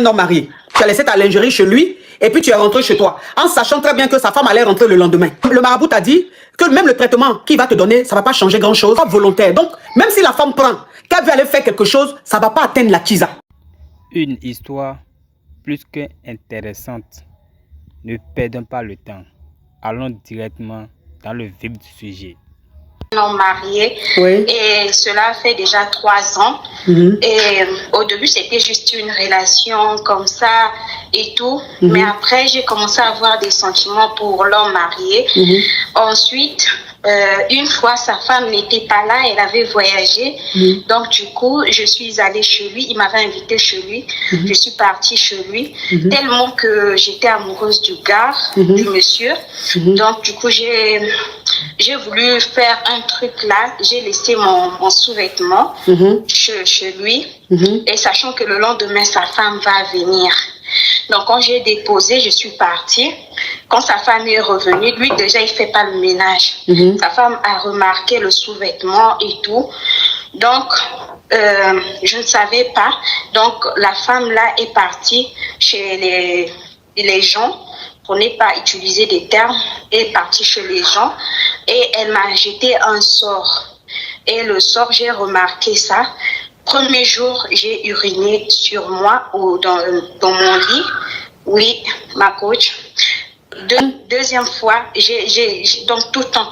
un homme marié. Tu as laissé ta lingerie chez lui et puis tu es rentré chez toi, en sachant très bien que sa femme allait rentrer le lendemain. Le marabout t'a dit que même le traitement qu'il va te donner, ça ne va pas changer grand-chose, pas volontaire. Donc, même si la femme prend, qu'elle veut aller faire quelque chose, ça ne va pas atteindre la kisa. Une histoire plus qu'intéressante. Ne perdons pas le temps. Allons directement dans le vif du sujet. Non marié, Oui. Et cela fait déjà 3 ans. Et au début c'était juste une relation comme ça et tout, mais après j'ai commencé à avoir des sentiments pour l'homme marié. Ensuite, une fois sa femme n'était pas là, elle avait voyagé, donc du coup je suis allée chez lui, il m'avait invité chez lui, je suis partie chez lui, tellement que j'étais amoureuse du gars, du monsieur, donc du coup j'ai voulu faire un truc là, j'ai laissé mon sous-vêtement chez lui, et sachant que le lendemain sa femme va venir. Donc quand j'ai déposé, je suis partie. Quand sa femme est revenue, lui déjà il fait pas le ménage. Sa femme a remarqué le sous-vêtement et tout. Donc je ne savais pas. Donc la femme là est partie chez les gens, pour ne pas utiliser des termes, est partie chez les gens et elle m'a jeté un sort. Et le sort, j'ai remarqué ça. Premier jour, j'ai uriné sur moi ou dans mon lit. Oui, ma coach. Deuxième fois, donc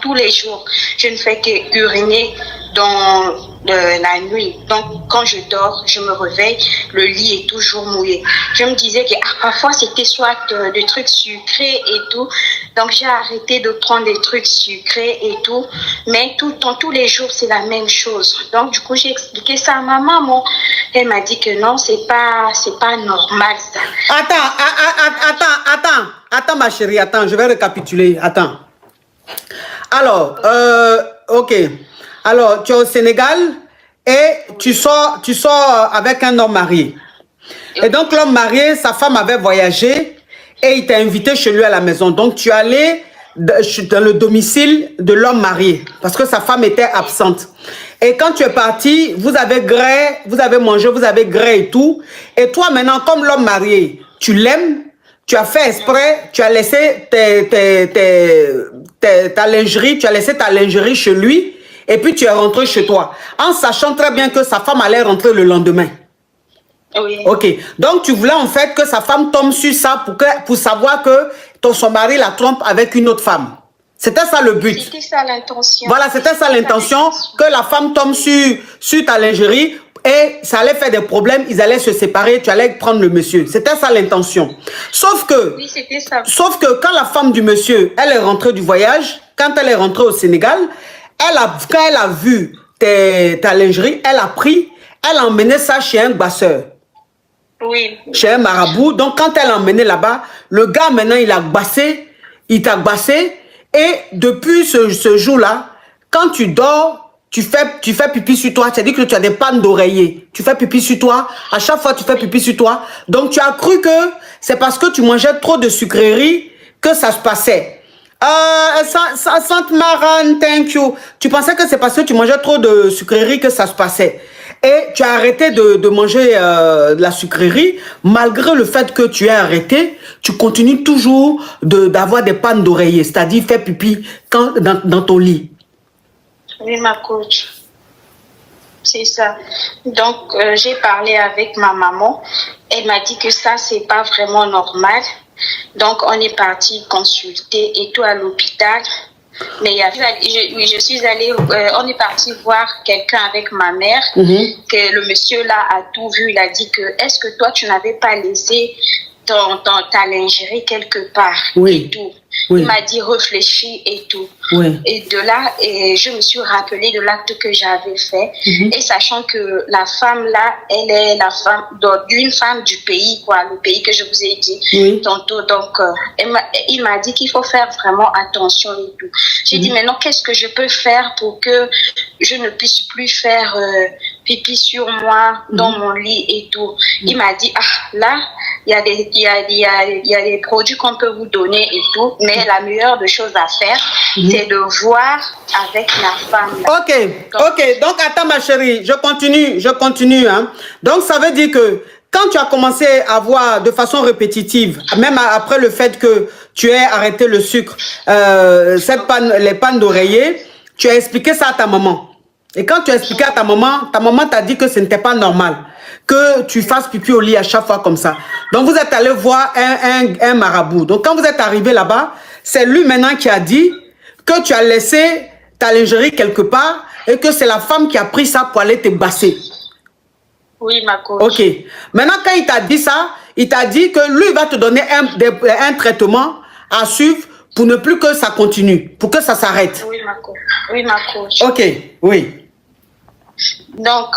tous les jours, je ne fais que uriner dans la nuit. Donc quand je dors, je me réveille, le lit est toujours mouillé. Je me disais que parfois c'était soit des trucs sucrés et tout. Donc j'ai arrêté de prendre des trucs sucrés et tout. Mais tous les jours c'est la même chose. Donc du coup j'ai expliqué ça à ma maman. Elle m'a dit que non, c'est pas normal ça. Attends ma chérie, attends, je vais récapituler, attends. Alors, ok. Alors, tu es au Sénégal et tu sors avec un homme marié. Et donc, l'homme marié, sa femme avait voyagé et il t'a invité chez lui à la maison. Donc, tu es allé dans le domicile de l'homme marié parce que sa femme était absente. Et quand tu es parti, vous avez mangé, vous avez gré et tout. Et toi, maintenant, comme l'homme marié, tu l'aimes, tu as fait exprès, tu as laissé ta lingerie, tu as laissé ta lingerie chez lui. Et puis tu es rentré chez toi, en sachant très bien que sa femme allait rentrer le lendemain. Oui. Ok. Donc tu voulais en fait que sa femme tombe sur ça pour savoir que son mari la trompe avec une autre femme. C'était ça le but. C'était ça l'intention. Voilà, c'était ça l'intention, que la femme tombe sur ta lingerie et ça allait faire des problèmes, ils allaient se séparer, tu allais prendre le monsieur. C'était ça l'intention. Sauf que, oui, c'était ça. Sauf que quand la femme du monsieur, elle est rentrée du voyage, quand elle est rentrée au Sénégal, quand elle a vu ta lingerie, elle a emmené ça chez un gbasseur. Oui. Chez un marabout. Donc, quand elle a emmené là-bas, le gars, maintenant, il t'a gbassé. Et depuis ce jour-là, quand tu dors, tu fais pipi sur toi. C'est-à-dire que tu as des pannes d'oreiller. Tu fais pipi sur toi. À chaque fois, tu fais pipi sur toi. Donc, tu as cru que c'est parce que tu mangeais trop de sucreries que ça se passait. Sainte Maran, thank you. Tu pensais que c'est parce que tu mangeais trop de sucreries que ça se passait. Et tu as arrêté de manger de la sucrerie. Malgré le fait que tu aies arrêté, tu continues toujours d'avoir des pannes d'oreiller. C'est-à-dire faire pipi dans ton lit. Oui, ma coach. C'est ça. Donc, j'ai parlé avec ma maman. Elle m'a dit que ça, c'est pas vraiment normal. Donc, on est parti consulter et tout à l'hôpital. Mais je suis allée, on est parti voir quelqu'un avec ma mère, que le monsieur là a tout vu. Il a dit que, est-ce que toi, tu n'avais pas laissé ta lingerie quelque part et tout. Oui. Il m'a dit réfléchis et tout. Oui. Et de là, je me suis rappelé de l'acte que j'avais fait. Et sachant que la femme là, elle est la femme d'une femme du pays, quoi, le pays que je vous ai dit tantôt. Donc, il m'a dit qu'il faut faire vraiment attention et tout. J'ai dit maintenant, qu'est-ce que je peux faire pour que je ne puisse plus faire pipi sur moi dans mon lit et tout. Il m'a dit, là, il y a des produits qu'on peut vous donner et tout, mais la meilleure des choses à faire, c'est de voir avec la femme. Ok, donc attends ma chérie, je continue. Hein. Donc ça veut dire que quand tu as commencé à voir de façon répétitive, même après le fait que tu aies arrêté le sucre, les pannes d'oreiller, tu as expliqué ça à ta maman. Et quand tu as expliqué à ta maman t'a dit que ce n'était pas normal que tu fasses pipi au lit à chaque fois comme ça. Donc vous êtes allé voir un marabout. Donc quand vous êtes arrivé là-bas, c'est lui maintenant qui a dit que tu as laissé ta lingerie quelque part et que c'est la femme qui a pris ça pour aller te basser. Oui, ma coach. Ok. Maintenant, quand il t'a dit ça, il t'a dit que lui va te donner un traitement à suivre pour ne plus que ça continue, pour que ça s'arrête. Oui, ma coach. Oui, ma coach. Ok, oui. Donc,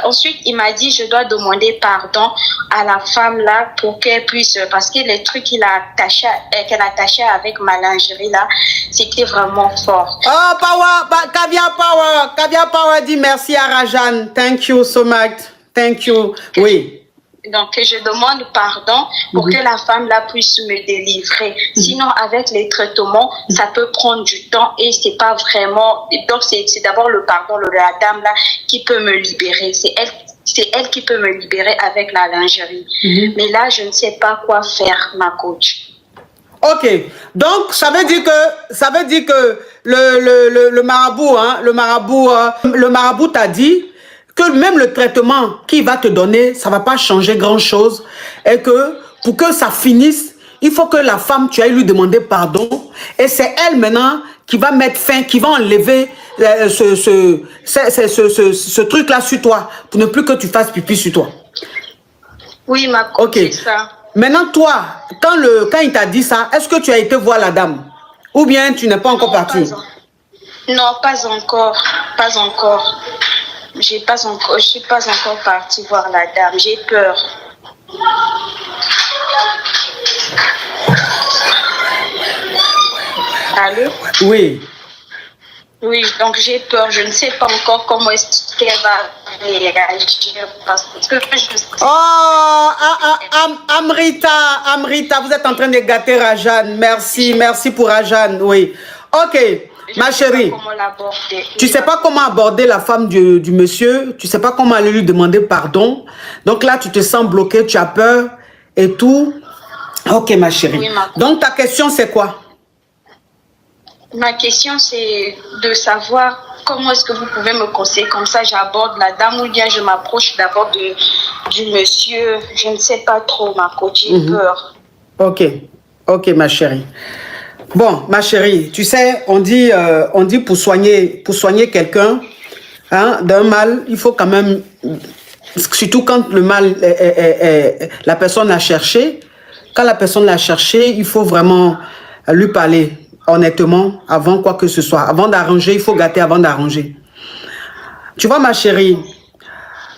ensuite, il m'a dit, je dois demander pardon à la femme là pour qu'elle puisse, parce que les trucs qu'elle attachait avec ma lingerie là, c'était vraiment fort. Oh, Power, Caviar Power dit merci à Rajan. Thank you so much. Thank you. Oui. Donc, je demande pardon pour que la femme là puisse me délivrer. Sinon, avec les traitements, ça peut prendre du temps et c'est pas vraiment. Donc, c'est d'abord le pardon de la dame là qui peut me libérer. C'est elle qui peut me libérer avec la lingerie. Mais là, je ne sais pas quoi faire, ma coach. Ok, donc ça veut dire que le marabout, hein, le marabout t'a dit que même le traitement qu'il va te donner, ça va pas changer grand chose et que pour que ça finisse, il faut que la femme, tu ailles lui demander pardon et c'est elle maintenant qui va mettre fin, qui va enlever ce truc-là sur toi pour ne plus que tu fasses pipi sur toi. Oui, ma coach, okay. C'est ça. Maintenant, toi, quand il t'a dit ça, est-ce que tu as été voir la dame? Ou bien tu n'es pas encore parti? Non, pas encore. Pas encore. Je suis pas encore partie voir la dame. J'ai peur. Allô? Oui. Oui, donc j'ai peur. Je ne sais pas encore comment est-ce qu'elle va réagir. Parce que je... Oh, Amrita, vous êtes en train de gâter Rajan. Merci pour Rajan. Oui. Ok, ma chérie. Tu sais pas comment aborder la femme du monsieur. Tu sais pas comment aller lui demander pardon. Donc là, tu te sens bloqué, tu as peur et tout. Ok, ma chérie. Oui, donc ta question, c'est quoi? Ma question, c'est de savoir comment est-ce que vous pouvez me conseiller. Comme ça, j'aborde la dame ou bien je m'approche d'abord du monsieur. Je ne sais pas trop, ma coach. J'ai peur. Ok, ma chérie. Bon, ma chérie, tu sais, on dit pour soigner quelqu'un hein, d'un mal, il faut quand même, surtout quand le mal, la personne l'a cherché, quand la personne l'a cherché, il faut vraiment lui parler honnêtement, avant quoi que ce soit. Avant d'arranger, il faut gâter avant d'arranger. Tu vois, ma chérie,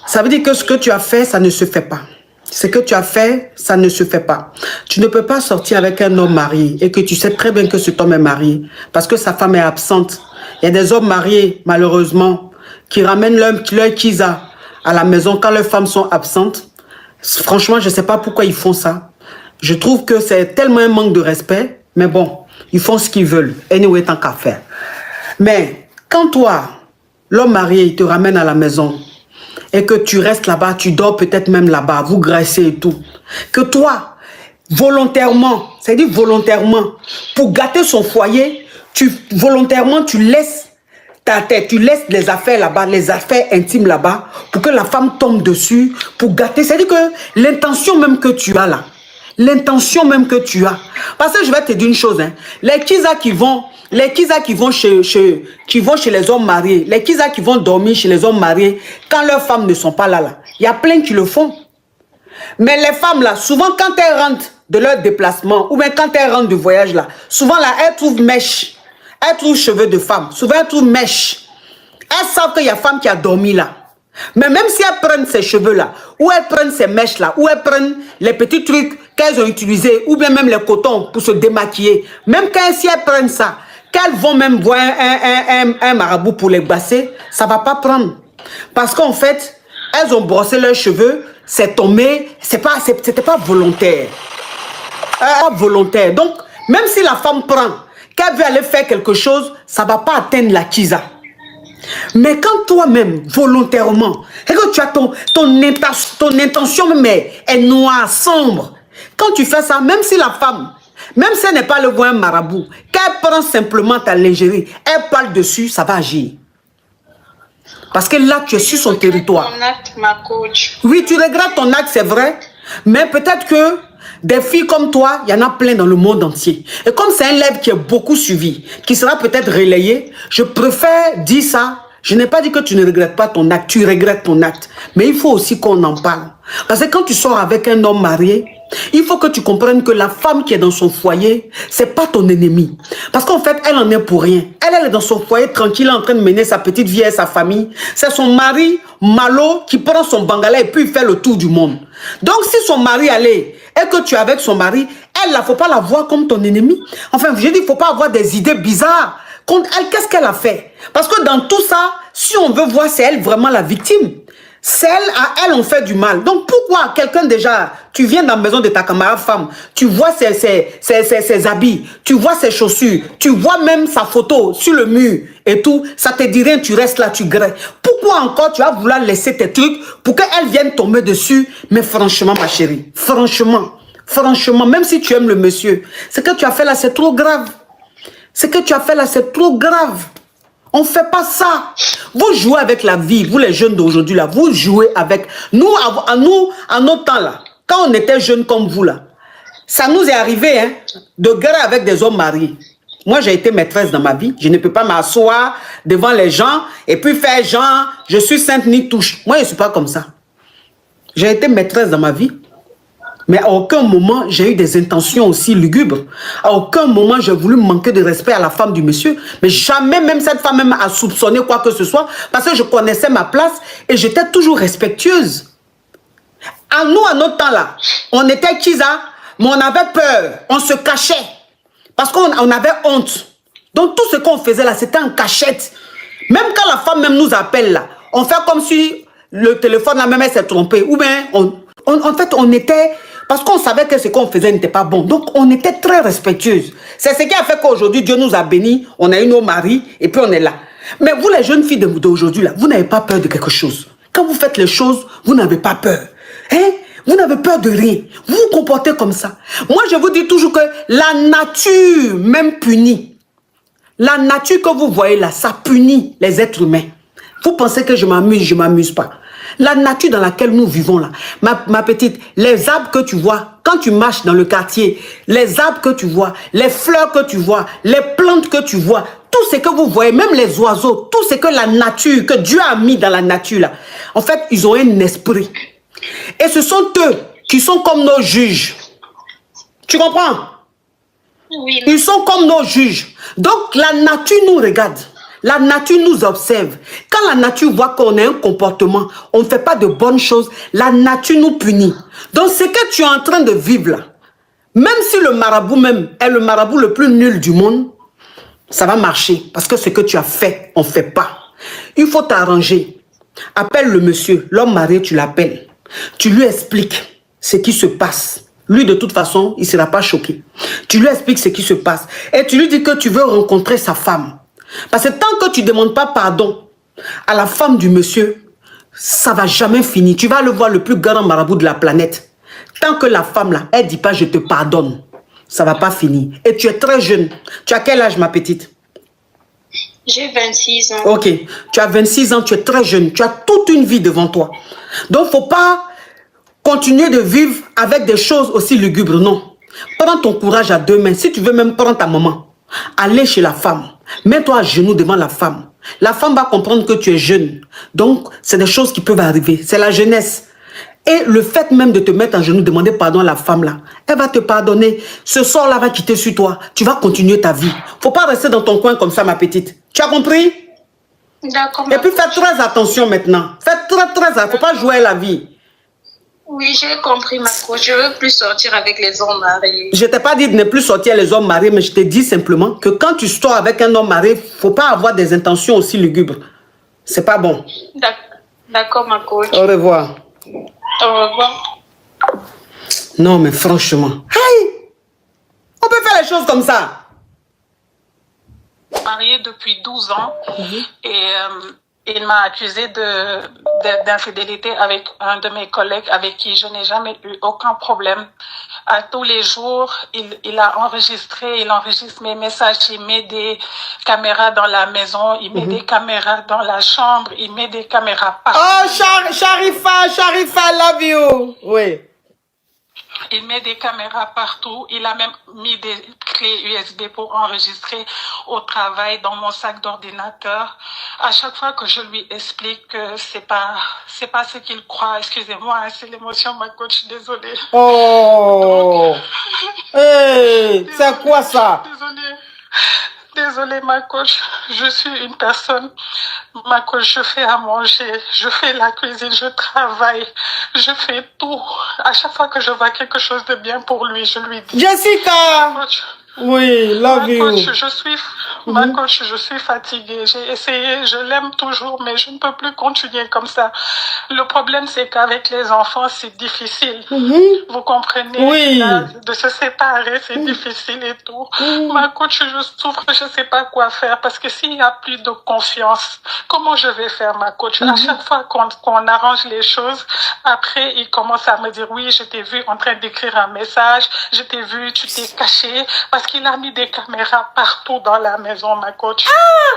ça veut dire que ce que tu as fait, ça ne se fait pas. Ce que tu as fait, ça ne se fait pas. Tu ne peux pas sortir avec un homme marié et que tu sais très bien que cet homme est marié parce que sa femme est absente. Il y a des hommes mariés, malheureusement, qui ramènent leur kisa à la maison quand leurs femmes sont absentes. Franchement, je ne sais pas pourquoi ils font ça. Je trouve que c'est tellement un manque de respect, mais bon, ils font ce qu'ils veulent. Anyway, tant qu'à faire. Mais quand toi, l'homme marié, il te ramène à la maison et que tu restes là-bas, tu dors peut-être même là-bas, vous graissez et tout. Que toi, volontairement, c'est-à-dire volontairement, pour gâter son foyer, volontairement, tu laisses ta tête, tu laisses les affaires là-bas, les affaires intimes là-bas, pour que la femme tombe dessus, pour gâter. C'est-à-dire que l'intention même que tu as là, l'intention même que tu as. Parce que je vais te dire une chose, hein, les kizas qui vont chez les hommes mariés, les kizas qui vont dormir chez les hommes mariés, quand leurs femmes ne sont pas là, il y a plein qui le font. Mais les femmes là, souvent quand elles rentrent de leur déplacement, ou bien quand elles rentrent de voyage là, souvent là, elles trouvent mèche, elles trouvent cheveux de femme, souvent elles trouvent mèche. Elles savent qu'il y a femme qui a dormi là. Mais même si elles prennent ces cheveux là, ou elles prennent ces mèches là, ou elles prennent les petits trucs qu'elles ont utilisés, ou bien même les cotons pour se démaquiller, même si elles prennent ça, qu'elles vont même voir un marabout pour les basser, ça ne va pas prendre. Parce qu'en fait, elles ont brossé leurs cheveux, c'est tombé, c'était pas volontaire. Pas volontaire. Donc, même si la femme prend, qu'elle veut aller faire quelque chose, ça ne va pas atteindre la kisa. Mais quand toi-même, volontairement, et que tu as ton intention même est noire, sombre, quand tu fais ça, même si la femme, même si elle n'est pas le bon marabout, qu'elle prend simplement ta lingerie, elle parle dessus, ça va agir. Parce que là, tu es sur son territoire. Mon acte, ma coach. Oui, tu regrettes ton acte, c'est vrai. Mais peut-être que des filles comme toi, il y en a plein dans le monde entier. Et comme c'est un live qui est beaucoup suivi, qui sera peut-être relayé, je préfère dire ça. Je n'ai pas dit que tu ne regrettes pas ton acte, tu regrettes ton acte. Mais il faut aussi qu'on en parle. Parce que quand tu sors avec un homme marié, il faut que tu comprennes que la femme qui est dans son foyer, c'est pas ton ennemi. Parce qu'en fait, elle en est pour rien. Elle est dans son foyer tranquille, en train de mener sa petite vie et sa famille. C'est son mari, Malo, qui prend son bangala et puis il fait le tour du monde. Donc si son mari allait et que tu es avec son mari, elle, il ne faut pas la voir comme ton ennemi. Enfin, je dis, il ne faut pas avoir des idées bizarres. Contre elle, qu'est-ce qu'elle a fait? Parce que dans tout ça, si on veut voir, c'est elle vraiment la victime. C'est elle, à elle, on fait du mal. Donc pourquoi quelqu'un déjà, tu viens dans la maison de ta camarade femme, tu vois ses habits, tu vois ses chaussures, tu vois même sa photo sur le mur et tout, ça te dit rien, tu restes là, tu grèves. Pourquoi encore tu vas vouloir laisser tes trucs pour qu'elle vienne tomber dessus? Mais franchement, ma chérie, franchement, même si tu aimes le monsieur, ce que tu as fait là, c'est trop grave. Ce que tu as fait là, c'est trop grave. On ne fait pas ça. Vous jouez avec la vie, vous les jeunes d'aujourd'hui là, vous jouez avec... Nous, à nos temps là, quand on était jeunes comme vous là, ça nous est arrivé hein, de gueuler avec des hommes mariés. Moi, j'ai été maîtresse dans ma vie. Je ne peux pas m'asseoir devant les gens et puis faire genre, je suis sainte ni touche. Moi, je ne suis pas comme ça. J'ai été maîtresse dans ma vie. Mais à aucun moment, j'ai eu des intentions aussi lugubres. À aucun moment, j'ai voulu manquer de respect à la femme du monsieur. Mais jamais même cette femme même a soupçonné quoi que ce soit. Parce que je connaissais ma place et j'étais toujours respectueuse. À nous, à notre temps là, on était kisa, mais on avait peur. On se cachait. Parce qu'on avait honte. Donc tout ce qu'on faisait là, c'était en cachette. Même quand la femme même nous appelle là, on fait comme si le téléphone là même s'est trompé. Ou bien, en fait, on était... Parce qu'on savait que ce qu'on faisait n'était pas bon. Donc, on était très respectueuses. C'est ce qui a fait qu'aujourd'hui, Dieu nous a bénis. On a eu nos maris et puis on est là. Mais vous, les jeunes filles d'aujourd'hui, là, vous n'avez pas peur de quelque chose. Quand vous faites les choses, vous n'avez pas peur. Hein? Vous n'avez peur de rien. Vous vous comportez comme ça. Moi, je vous dis toujours que la nature même punit. La nature que vous voyez là, ça punit les êtres humains. Vous pensez que je m'amuse, je ne m'amuse pas. La nature dans laquelle nous vivons là, ma petite, les arbres que tu vois, quand tu marches dans le quartier, les arbres que tu vois, les fleurs que tu vois, les plantes que tu vois, tout ce que vous voyez, même les oiseaux, tout ce que la nature, que Dieu a mis dans la nature là, en fait, ils ont un esprit. Et ce sont eux qui sont comme nos juges. Tu comprends? Oui. Ils sont comme nos juges. Donc la nature nous regarde. La nature nous observe. Quand la nature voit qu'on a un comportement, on ne fait pas de bonnes choses, la nature nous punit. Donc ce que tu es en train de vivre là, même si le marabout même est le marabout le plus nul du monde, ça va marcher. Parce que ce que tu as fait, on ne fait pas. Il faut t'arranger. Appelle le monsieur, l'homme marié, tu l'appelles. Tu lui expliques ce qui se passe. Lui, de toute façon, il ne sera pas choqué. Tu lui expliques ce qui se passe. Et tu lui dis que tu veux rencontrer sa femme. Parce que tant que tu ne demandes pas pardon à la femme du monsieur, ça ne va jamais finir. Tu vas le voir le plus grand marabout de la planète. Tant que la femme là, elle ne dit pas je te pardonne, ça ne va pas finir. Et tu es très jeune. Tu as quel âge ma petite? J'ai 26 ans. Ok, tu as 26 ans, tu es très jeune. Tu as toute une vie devant toi. Donc il ne faut pas continuer de vivre avec des choses aussi lugubres, non. Prends ton courage à deux mains. Si tu veux même prendre ta maman, allez chez la femme. Mets-toi à genoux devant la femme. La femme va comprendre que tu es jeune. Donc, c'est des choses qui peuvent arriver. C'est la jeunesse. Et le fait même de te mettre à genoux, demander pardon à la femme là, elle va te pardonner. Ce sort-là va quitter sur toi. Tu vas continuer ta vie. Faut pas rester dans ton coin comme ça, ma petite. Tu as compris? D'accord. Et puis, fais très attention maintenant. Fais très attention. Faut pas jouer à la vie. Oui, j'ai compris, ma coach. Je ne veux plus sortir avec les hommes mariés. Je t'ai pas dit de ne plus sortir les hommes mariés, mais je t'ai dit simplement que quand tu sors avec un homme marié, il ne faut pas avoir des intentions aussi lugubres. C'est pas bon. D'accord, ma coach. Au revoir. Au revoir. Non, mais franchement, hey, on peut faire les choses comme ça. marié depuis 12 ans et il m'a accusé d'infidélité avec un de mes collègues avec qui je n'ai jamais eu aucun problème. À tous les jours, il enregistre mes messages, il met des caméras dans la maison, il met des caméras dans la chambre, il met des caméras partout. Oh, Sharifa, love you. Oui. Il met des caméras partout. Il a même mis des clés USB pour enregistrer au travail dans mon sac d'ordinateur. À chaque fois que je lui explique que c'est pas ce qu'il croit, excusez-moi, c'est l'émotion, ma coach, désolée. Oh. Hey, c'est quoi ça? Désolée, ma coach. Je suis une personne. Ma coach, je fais à manger, je fais la cuisine, je travaille, je fais tout. À chaque fois que je vois quelque chose de bien pour lui, je lui dis. Jessica! Coach, oui, love you. Ma coach, je suis fatiguée. J'ai essayé, je l'aime toujours, mais je ne peux plus continuer comme ça. Le problème, c'est qu'avec les enfants, c'est difficile. Vous comprenez? Oui. Là, de se séparer, c'est difficile et tout. Ma coach, je souffre, je ne sais pas quoi faire parce que s'il n'y a plus de confiance, comment je vais faire, ma coach? À chaque fois qu'on arrange les choses, après, il commence à me dire, oui, je t'ai vu en train d'écrire un message, je t'ai vu, tu t'es caché, parce qu'il a mis des caméras partout dans la maison, ma coach.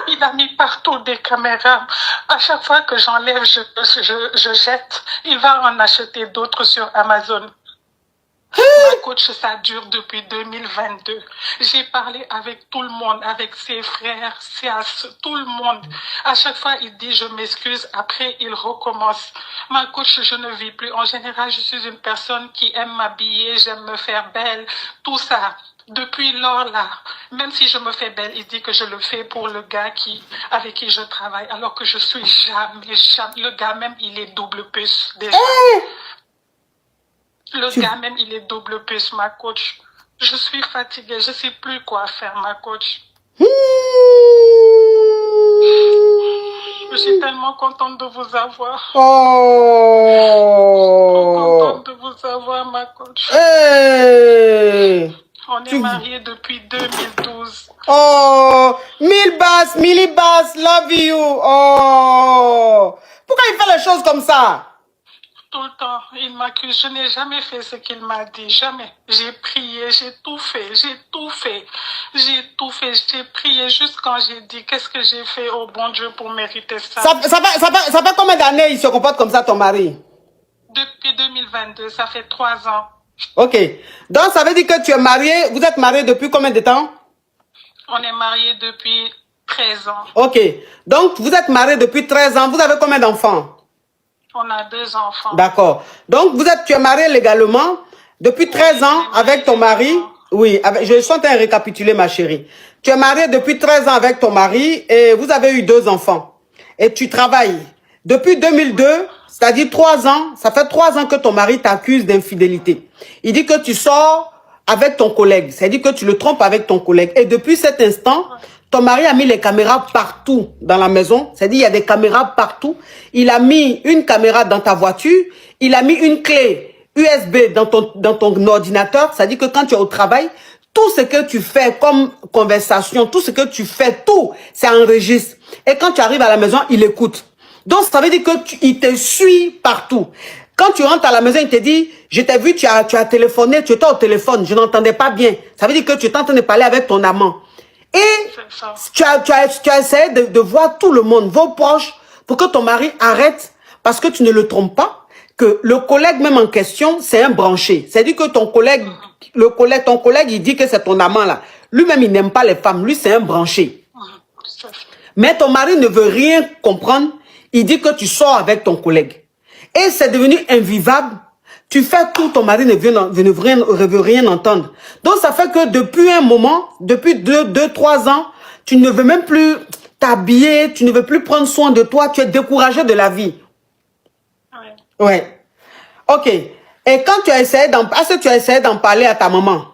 Il a mis partout des caméras. À chaque fois que j'enlève, je jette. Il va en acheter d'autres sur Amazon. Ma coach, ça dure depuis 2022. J'ai parlé avec tout le monde, avec ses frères, tout le monde. À chaque fois, il dit je m'excuse. Après, il recommence. Ma coach, je ne vis plus. En général, je suis une personne qui aime m'habiller, j'aime me faire belle, tout ça. Depuis lors là, même si je me fais belle, il dit que je le fais pour le gars avec qui je travaille, alors que je suis jamais. Le gars même, il est double puce déjà. Le gars même, il est double puce, ma coach. Je suis fatiguée, je sais plus quoi faire, ma coach. Je suis tellement contente de vous avoir. Trop contente de vous avoir, ma coach. Hey. On est mariés depuis 2012. Oh, Milly Bass, love you. Oh, pourquoi il fait les choses comme ça? Tout le temps, il m'accuse. Je n'ai jamais fait ce qu'il m'a dit, jamais. J'ai prié, j'ai tout fait. J'ai prié juste quand j'ai dit qu'est-ce que j'ai fait au bon Dieu pour mériter ça. Ça fait combien d'années il se comporte comme ça, ton mari? Depuis 2022, ça fait 3 ans. Ok. Donc, ça veut dire que tu es marié, vous êtes marié depuis combien de temps? On est mariés depuis 13 ans. Ok. Donc, vous êtes marié depuis 13 ans. Vous avez combien d'enfants? On a 2 enfants. D'accord. Donc, tu es marié légalement depuis 13 ans avec ton mari. Oui, je suis en train de récapituler, ma chérie. Tu es marié depuis 13 ans avec ton mari et vous avez eu 2 enfants. Et tu travailles. Depuis 2002, c'est-à-dire 3 ans, ça fait 3 ans que ton mari t'accuse d'infidélité. Il dit que tu sors avec ton collègue. C'est-à-dire que tu le trompes avec ton collègue. Et depuis cet instant, ton mari a mis les caméras partout dans la maison. C'est-à-dire il y a des caméras partout. Il a mis une caméra dans ta voiture. Il a mis une clé USB dans ton ordinateur. C'est-à-dire que quand tu es au travail, tout ce que tu fais comme conversation, tout ce que tu fais, tout, c'est enregistré. Et quand tu arrives à la maison, il écoute. Donc, ça veut dire qu'il te suit partout. Quand tu rentres à la maison, il te dit, je t'ai vu, tu as téléphoné, tu étais au téléphone, je n'entendais pas bien. Ça veut dire que tu es en train de parler avec ton amant. Et tu as essayé de voir tout le monde, vos proches, pour que ton mari arrête, parce que tu ne le trompes pas, que le collègue même en question, c'est un branché. C'est-à-dire que ton collègue, il dit que c'est ton amant là. Lui-même, il n'aime pas les femmes. Lui, c'est un branché. Mais ton mari ne veut rien comprendre. Il dit que tu sors avec ton collègue. Et c'est devenu invivable. Tu fais tout, ton mari ne veut rien entendre. Donc, ça fait que depuis un moment, depuis 2-3 ans, tu ne veux même plus t'habiller, tu ne veux plus prendre soin de toi, tu es découragé de la vie. Ouais. Ok. Et quand tu as essayé est-ce que tu as essayé d'en parler à ta maman?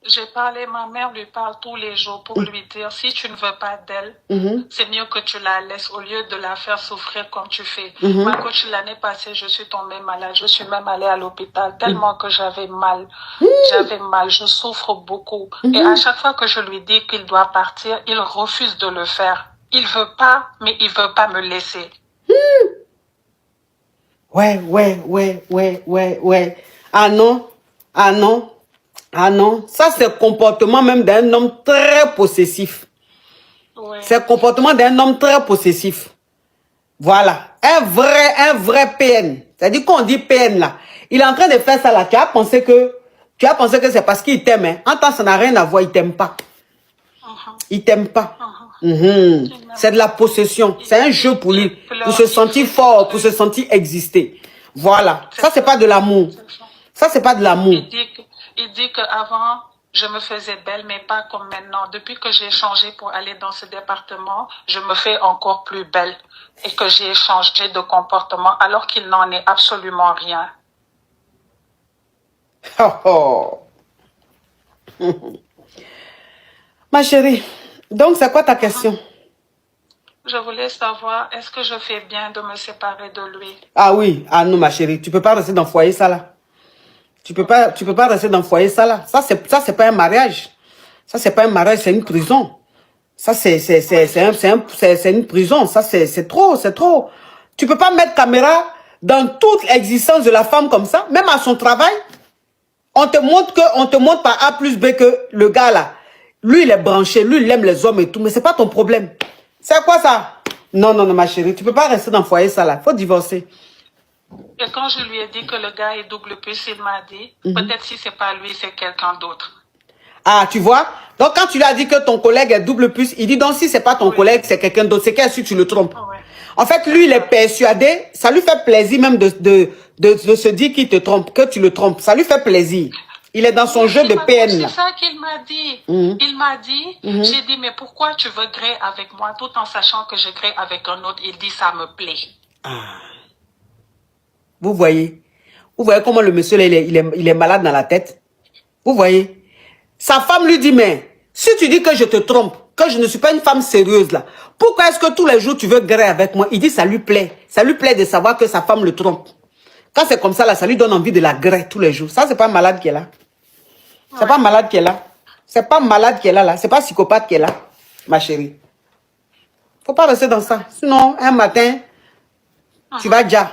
J'ai parlé, ma mère lui parle tous les jours pour lui dire, si tu ne veux pas d'elle, c'est mieux que tu la laisses au lieu de la faire souffrir comme tu fais. Ma coach, l'année passée, je suis tombée malade. Je suis même allée à l'hôpital tellement que j'avais mal. J'avais mal, je souffre beaucoup. Et à chaque fois que je lui dis qu'il doit partir, il refuse de le faire. Il veut pas, mais il veut pas me laisser. Ouais. Ah non. Ça, c'est le comportement même d'un homme très possessif. Oui. C'est le comportement d'un homme très possessif. Voilà. Un vrai PN. C'est-à-dire qu'on dit PN là. Il est en train de faire ça là. Tu as pensé que c'est parce qu'il t'aime. Hein. En temps, ça n'a rien à voir. Il t'aime pas. Il t'aime pas. C'est de la possession. C'est un jeu pour lui. Pour se sentir fort, pour se sentir exister. Voilà. Ça, c'est pas de l'amour. Ça, c'est pas de l'amour. Il dit qu'avant, je me faisais belle, mais pas comme maintenant. Depuis que j'ai changé pour aller dans ce département, je me fais encore plus belle. Et que j'ai changé de comportement, alors qu'il n'en est absolument rien. Ma chérie, donc c'est quoi ta question? Je voulais savoir, est-ce que je fais bien de me séparer de lui? Ah oui, ah non ma chérie, tu peux pas rester dans le foyer ça là. Tu peux pas rester dans le foyer ça là. Ça c'est pas un mariage. Ça c'est pas un mariage, c'est une prison. Ça c'est une prison. Ça c'est trop. Tu peux pas mettre caméra dans toute l'existence de la femme comme ça, même à son travail. On te montre par A plus B que le gars là, lui il est branché, lui il aime les hommes et tout, mais c'est pas ton problème. C'est quoi ça? Non ma chérie, tu peux pas rester dans le foyer ça là. Faut divorcer. Et quand je lui ai dit que le gars est double plus, il m'a dit, peut-être si c'est pas lui, c'est quelqu'un d'autre. Ah, tu vois? Donc, quand tu lui as dit que ton collègue est double plus, il dit donc si c'est pas ton collègue, c'est quelqu'un d'autre. C'est qu'est-ce que tu le trompes? En fait, lui, il est persuadé. Ça lui fait plaisir même de se dire qu'il te trompe, que tu le trompes. Ça lui fait plaisir. Il est dans son jeu de PN. C'est ça qu'il m'a dit. Il m'a dit, j'ai dit, mais pourquoi tu veux gré avec moi tout en sachant que je gré avec un autre? Il dit, ça me plaît. Vous voyez comment le monsieur, là, il est malade dans la tête? Vous voyez? Sa femme lui dit, mais si tu dis que je te trompe, que je ne suis pas une femme sérieuse là, pourquoi est-ce que tous les jours tu veux gré avec moi? Il dit, ça lui plaît. Ça lui plaît de savoir que sa femme le trompe. Quand c'est comme ça là, ça lui donne envie de la gré tous les jours. Ça, c'est pas malade qui est là. C'est pas malade qui est là. C'est pas malade qui est là. C'est pas psychopathe qui est là, ma chérie. Faut pas rester dans ça. Sinon, un matin, tu vas déjà.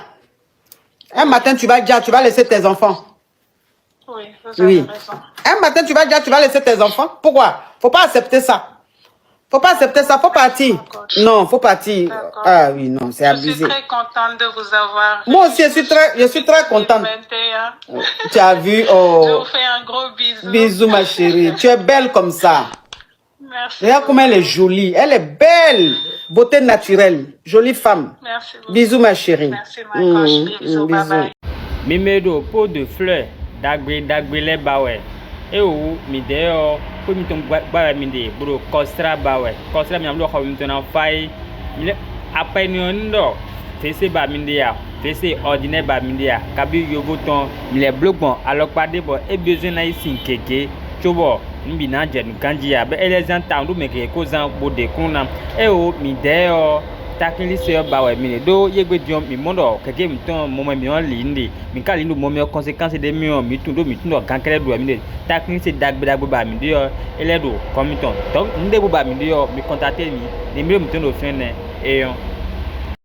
Un matin, tu vas laisser tes enfants. Oui, vous avez raison. Un matin, tu vas laisser tes enfants. Pourquoi? Faut pas accepter ça. Faut partir. Non, faut partir. Ah oui, non, c'est abusé. Je suis très contente de vous avoir. Moi aussi, je suis très contente. 2021. Tu as vu, oh. Je vous fais un gros bisou. Bisous, ma chérie. Tu es belle comme ça. Merci. Regarde comment elle est jolie. Elle est belle. Beauté naturelle. Jolie femme. Merci beaucoup. Bisous, ma chérie. Merci, ma coche. Bisous, bye bye. Mimedo pot de fleurs dagbe les bawe. Et où mi deo pour mi ton bawe mi de bro kostra bawe. Kostra mi amlo khawim ton fay. Mi après ni ondo. Fese ba mi de ya. Fese ordinaire ba mi de ya. Kabi yogo ton mi les bloc bon alors pas de bon et besoin na ici keke. Chobo mbi na je kanji ya be elezen tandu meke ko zan bo de kunna. E o mi deo takili se bawe mi do yegbe diom mi mondo keke mi ton mo mi on lindi mi ka lindu mo mi conséquence de mi on mi tundo kankere do mi takili se dagbe ba mi de ele do comme ton donc ndé bo ba mi de mi contacter mi numéro mi ton do fin e